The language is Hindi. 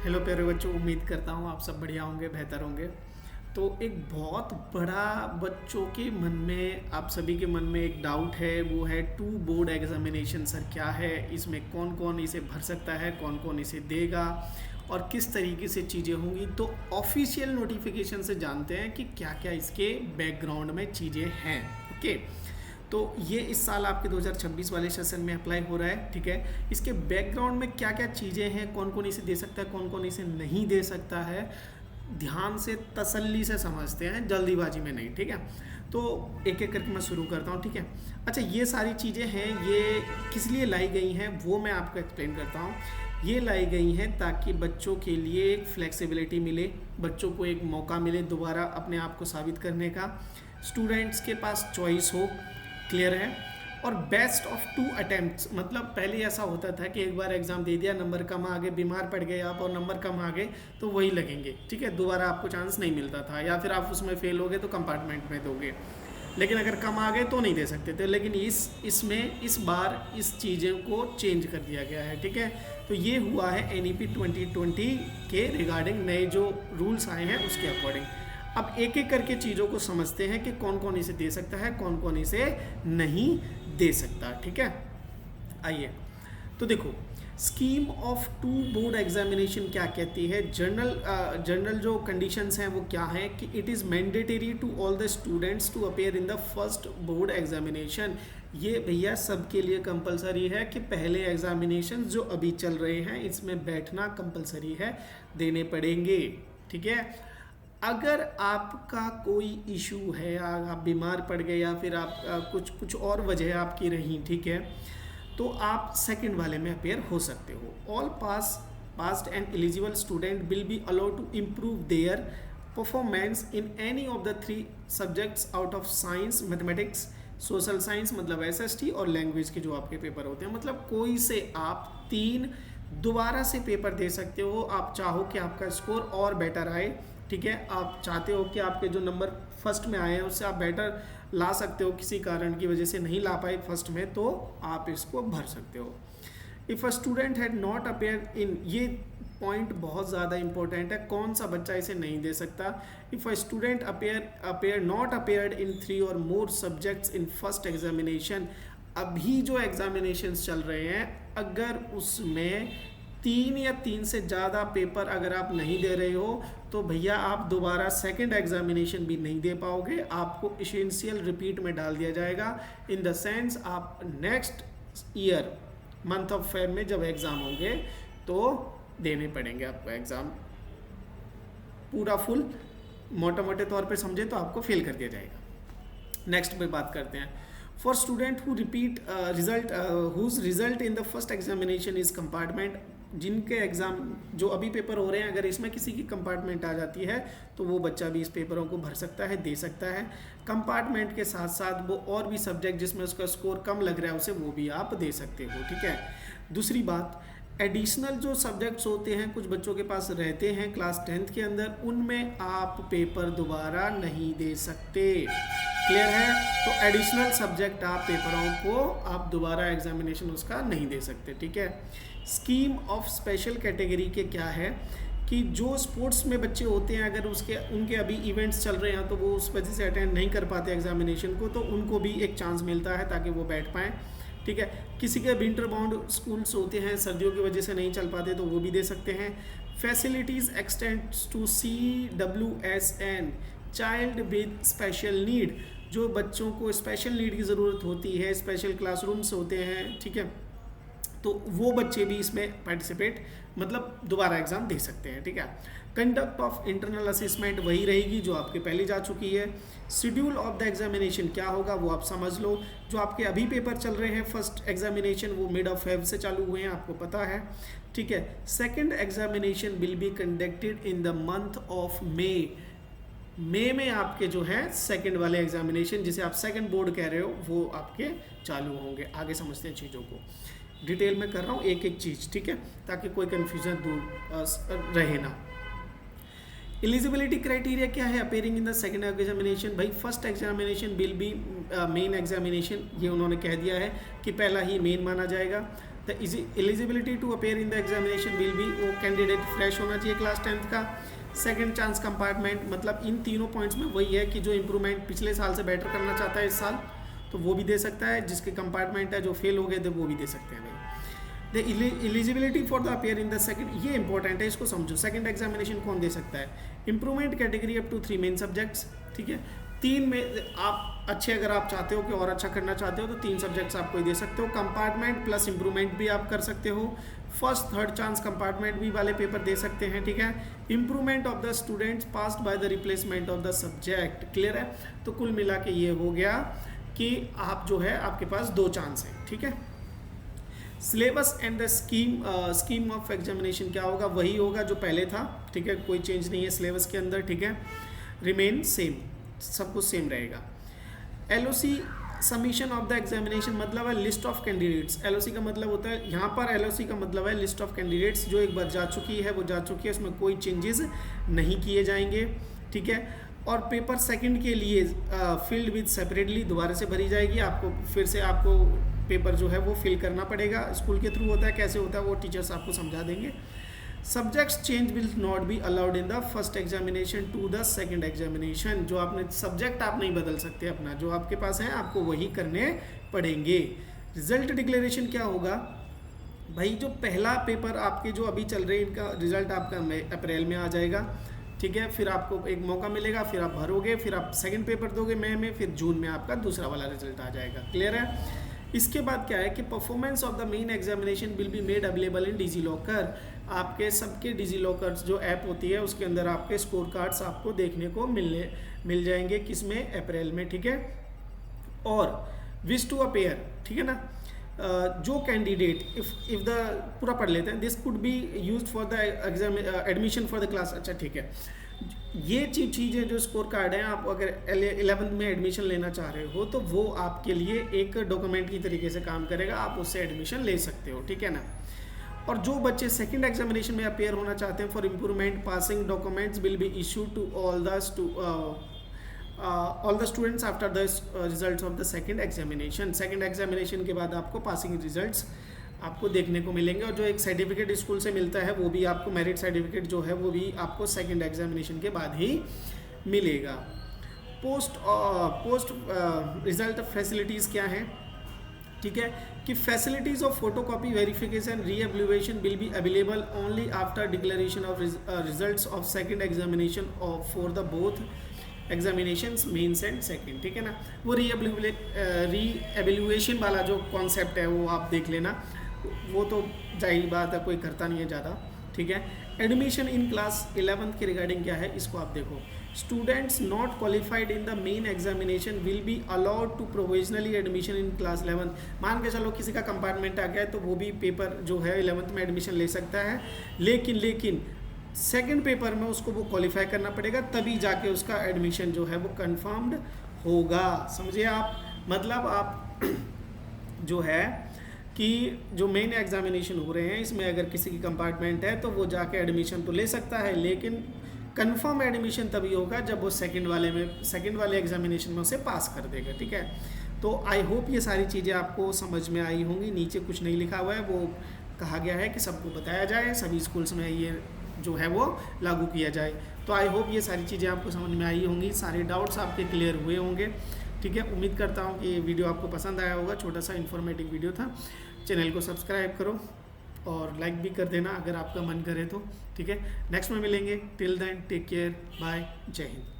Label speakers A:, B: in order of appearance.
A: हेलो प्यारे बच्चों, उम्मीद करता हूँ आप सब बढ़िया होंगे, बेहतर होंगे। तो एक बहुत बड़ा बच्चों के मन में, आप सभी के मन में एक डाउट है, वो है टू बोर्ड एग्जामिनेशन। सर क्या है इसमें, कौन कौन इसे भर सकता है, कौन कौन इसे देगा और किस तरीके से चीज़ें होंगी। तो ऑफिशियल नोटिफिकेशन से जानते हैं कि क्या क्या इसके बैकग्राउंड में चीज़ें हैं। ओके, तो ये इस साल आपके 2026 वाले सेशन में अप्लाई हो रहा है। ठीक है, इसके बैकग्राउंड में क्या क्या चीज़ें हैं, कौन कौन इसे दे सकता है, कौन कौन इसे नहीं दे सकता है, ध्यान से तसल्ली से समझते हैं, जल्दीबाजी में नहीं। ठीक है, तो एक एक करके मैं शुरू करता हूँ। ठीक है, अच्छा ये सारी चीज़ें हैं, ये किस लिए लाई गई हैं वो मैं आपको एक्सप्लेन करता हूँ। ये लाई गई हैं ताकि बच्चों के लिए एक फ्लेक्सिबिलिटी मिले, बच्चों को एक मौका मिले दोबारा अपने आप को साबित करने का, स्टूडेंट्स के पास चॉइस हो। क्लियर है। और बेस्ट ऑफ 2 अटेम्प्ट्स, मतलब पहले ऐसा होता था कि एक बार एग्जाम दे दिया, नंबर कम आ गए, बीमार पड़ गए आप और नंबर कम आ गए तो वही लगेंगे। ठीक है, दोबारा आपको चांस नहीं मिलता था, या फिर आप उसमें फेल हो गए तो कंपार्टमेंट में दोगे, लेकिन अगर कम आ गए तो नहीं दे सकते थे। लेकिन इस बार इस चीज़ों को चेंज कर दिया गया है। ठीक है, तो ये हुआ है NEP 2020 के रिगार्डिंग, नए जो रूल्स आए हैं उसके अकॉर्डिंग। अब एक एक करके चीज़ों को समझते हैं कि कौन कौन इसे दे सकता है, कौन कौन इसे नहीं दे सकता। ठीक है, आइए तो देखो, scheme of two board examination क्या कहती है। जनरल जो कंडीशंस हैं वो क्या है कि it is mandatory to all the students to appear in the first board examination. ये भैया सबके लिए कंपलसरी है कि पहले एग्जामिनेशन जो अभी चल रहे हैं इसमें बैठना कंपलसरी है, देने पड़ेंगे। ठीक है, अगर आपका कोई इशू है, आप बीमार पड़ गए या फिर आप कुछ और वजह आपकी रही, ठीक है, तो आप सेकंड वाले में अपेयर हो सकते हो। All passed and eligible student will be allowed to improve their performance in any of the 3 subjects out of science, mathematics, social science मतलब SST और लैंग्वेज के जो आपके पेपर होते हैं। मतलब कोई से आप 3 दोबारा से पेपर दे सकते हो। आप चाहो कि आपका स्कोर और बेटर आए, ठीक है, आप चाहते हो कि आपके जो नंबर फर्स्ट में आए हैं उससे आप बेटर ला सकते हो, किसी कारण की वजह से नहीं ला पाए फर्स्ट में, तो आप इसको भर सकते हो। If a student had not appear in, ये पॉइंट बहुत ज़्यादा इंपॉर्टेंट है, कौन सा बच्चा इसे नहीं दे सकता। If a student not appeared इन 3 और मोर सब्जेक्ट्स इन फर्स्ट एग्जामिनेशन, अभी जो एग्जामिनेशंस चल रहे हैं अगर उसमें 3 या 3 से ज़्यादा पेपर अगर आप नहीं दे रहे हो तो भैया आप दोबारा सेकंड एग्जामिनेशन भी नहीं दे पाओगे, आपको एसेंशियल रिपीट में डाल दिया जाएगा। इन द सेंस आप next year month of Feb में जब एग्ज़ाम होंगे तो देने पड़ेंगे आपको एग्ज़ाम, पूरा फुल मोटे मोटे तौर पे समझे तो आपको फेल कर दिया जाएगा। नेक्स्ट पे बात करते हैं। For student who repeat result whose result in the first examination is compartment, जिनके एग्ज़ाम जो अभी पेपर हो रहे हैं अगर इसमें किसी की कंपार्टमेंट आ जाती है तो वो बच्चा भी इस पेपरों को भर सकता है, दे सकता है। कंपार्टमेंट के साथ साथ वो और भी सब्जेक्ट जिसमें उसका स्कोर कम लग रहा है उसे वो भी आप दे सकते हो। ठीक है, दूसरी बात, एडिशनल जो सब्जेक्ट्स होते हैं कुछ बच्चों के पास रहते हैं क्लास 10th के अंदर, उनमें आप पेपर दोबारा नहीं दे सकते। क्लियर है, तो एडिशनल सब्जेक्ट आप पेपरों को आप दोबारा एग्जामिनेशन उसका नहीं दे सकते। ठीक है, स्कीम ऑफ स्पेशल कैटेगरी के क्या है कि जो स्पोर्ट्स में बच्चे होते हैं अगर उनके अभी इवेंट्स चल रहे हैं तो वो उस वजह से अटेंड नहीं कर पाते एग्जामिनेशन को, तो उनको भी एक चांस मिलता है ताकि वो बैठ पाएँ। ठीक है, किसी के विंटर बाउंड स्कूल्स होते हैं, सर्दियों की वजह से नहीं चल पाते तो वो भी दे सकते हैं। Facilities extends to CWSN, child with special need, जो बच्चों को स्पेशल नीड की ज़रूरत होती है, स्पेशल क्लासरूम्स होते हैं, ठीक है, तो वो बच्चे भी इसमें पार्टिसिपेट मतलब दोबारा एग्ज़ाम दे सकते हैं। ठीक है, कंडक्ट ऑफ इंटरनल असेसमेंट वही रहेगी जो आपके पहले जा चुकी है। शेड्यूल ऑफ द एग्जामिनेशन क्या होगा वो आप समझ लो। जो आपके अभी पेपर चल रहे हैं फर्स्ट एग्जामिनेशन वो मिड ऑफ फेब से चालू हुए हैं, आपको पता है। ठीक है, second examination will be conducted in the month of May में आपके जो है सेकंड वाले एग्जामिनेशन जिसे आप सेकंड बोर्ड कह रहे हो वो आपके चालू होंगे। आगे समझते हैं चीज़ों को, डिटेल में कर रहा हूँ एक एक चीज़, ठीक है, ताकि कोई कन्फ्यूजन दूर रहे ना। एलिजिबिलिटी क्राइटेरिया क्या है appearing in the second examination. भाई first examination will be main examination, ये उन्होंने कह दिया है कि पहला ही मेन माना जाएगा। The eligibility to appear in the examination will be, वो कैंडिडेट फ्रेश होना चाहिए क्लास 10th का। सेकंड चांस कंपार्टमेंट, मतलब इन तीनों पॉइंट्स में वही है कि जो इम्प्रूवमेंट पिछले साल से बेटर करना चाहता है इस साल तो वो भी दे सकता है, जिसके कंपार्टमेंट है जो फेल हो गए थे वो भी दे सकते हैं भाई। The eligibility for the appear in the second, ये इंपॉर्टेंट है, इसको समझो। सेकंड एग्जामिनेशन कौन दे सकता है? Improvement category up to 3 main subjects, ठीक है। 3 में आप अच्छे, अगर आप चाहते हो कि और अच्छा करना चाहते हो तो 3 सब्जेक्ट्स आप कोई दे सकते हो। कंपार्टमेंट प्लस इम्प्रूवमेंट भी आप कर सकते हो। फर्स्ट थर्ड चांस कंपार्टमेंट भी वाले पेपर दे सकते हैं, ठीक है। Improvement of the students passed by the replacement of the subject, clear है। तो कुल मिला के ये हो गया कि आप जो है आपके पास 2 चांस हैं, ठीक है। Syllabus and the scheme of examination क्या होगा? वही होगा जो पहले था, ठीक है, कोई चेंज नहीं है सिलेबस के अंदर, ठीक है। रिमेन सेम, सब कुछ सेम रहेगा। LOC submission of the examination मतलब है लिस्ट ऑफ कैंडिडेट्स। LOC का मतलब होता है, यहाँ पर LOC का मतलब है लिस्ट ऑफ कैंडिडेट्स, जो एक बार जा चुकी है वो जा चुकी है, उसमें कोई चेंजेस नहीं किए जाएंगे, ठीक है। और पेपर सेकंड के लिए फील्ड विद सेपरेटली दोबारा से भरी जाएगी, आपको फिर से आपको पेपर जो है वो फिल करना पड़ेगा। स्कूल के थ्रू होता है, कैसे होता है वो टीचर्स आपको समझा देंगे। Subjects change will not be allowed in the first examination to the second examination. जो आपने सब्जेक्ट आप नहीं बदल सकते अपना, जो आपके पास है आपको वही करने पड़ेंगे। रिजल्ट डिक्लेरेशन क्या होगा भाई? जो पहला पेपर आपके जो अभी चल रहे हैं इनका रिजल्ट आपका अप्रैल में आ जाएगा, ठीक है। फिर आपको एक मौका मिलेगा, फिर आप भरोगे, फिर आप सेकंड पेपर दोगे मई में, फिर जून में आपका दूसरा वाला रिजल्ट आ जाएगा, क्लियर है। इसके बाद क्या है कि performance of the main examination will be made available in DigiLocker. आपके सबके डिजी लॉकर जो ऐप होती है उसके अंदर आपके स्कोर कार्ड्स आपको देखने को मिल जाएंगे, किसमें? अप्रैल में, ठीक है। और विश टू अपेयर, ठीक है ना। जो कैंडिडेट इफ द पूरा पढ़ लेते हैं, this could be used for the exam admission for the class, अच्छा ठीक है। ये चीज़ें जो स्कोर कार्ड हैं, आप अगर 11th में एडमिशन लेना चाह रहे हो तो वो आपके लिए एक डॉक्यूमेंट की तरीके से काम करेगा, आप उससे एडमिशन ले सकते हो, ठीक है ना। और जो बच्चे सेकंड एग्जामिनेशन में अपेयर होना चाहते हैं for improvement passing documents will be issued to all the students after the results of the second examination. Second examination के बाद आपको पासिंग रिजल्ट्स आपको देखने को मिलेंगे, और जो एक सर्टिफिकेट स्कूल से मिलता है वो भी आपको, मेरिट सर्टिफिकेट जो है वो भी आपको सेकंड एग्जामिनेशन के बाद ही मिलेगा। पोस्ट रिजल्ट फैसिलिटीज़ क्या हैं, ठीक है, कि facilities of photocopy verification reevaluation will be available only after declaration of results of second examination for the both examinations mains and second, ठीक है ना। वो रीएवल्यूएशन वाला जो कॉन्सेप्ट है वो आप देख लेना, वो तो जाहिर बात है कोई करता नहीं है ज़्यादा, ठीक है। एडमिशन इन क्लास 11th के रिगार्डिंग क्या है इसको आप देखो। Students not qualified in the main examination will be allowed to provisionally admission in class 11th। मान के चलो किसी का कंपार्टमेंट आ गया है तो वो भी पेपर जो है 11th में एडमिशन ले सकता है, लेकिन सेकंड पेपर में उसको वो क्वालिफाई करना पड़ेगा, तभी जाके उसका एडमिशन जो है वो कंफर्म्ड होगा, समझिए आप। मतलब आप जो है कि जो मेन एग्जामिनेशन हो रहे हैं इसमें अगर किसी की कंपार्टमेंट है तो वो जाके एडमिशन तो ले सकता है, लेकिन कंफर्म एडमिशन तभी होगा जब वो सेकंड वाले एग्जामिनेशन में उसे पास कर देगा, ठीक है। तो आई होप ये सारी चीज़ें आपको समझ में आई होंगी। नीचे कुछ नहीं लिखा हुआ है, वो कहा गया है कि सबको बताया जाए, सभी स्कूल्स में ये जो है वो लागू किया जाए। तो आई होप ये सारी चीज़ें आपको समझ में आई होंगी, सारे डाउट्स आपके क्लियर हुए होंगे, ठीक है। उम्मीद करता हूँ कि ये वीडियो आपको पसंद आया होगा, छोटा सा इन्फॉर्मेटिव वीडियो था। चैनल को सब्सक्राइब करो और लाइक भी कर देना अगर आपका मन करे तो, ठीक है। नेक्स्ट में मिलेंगे, till then take care, bye, Jai Hind.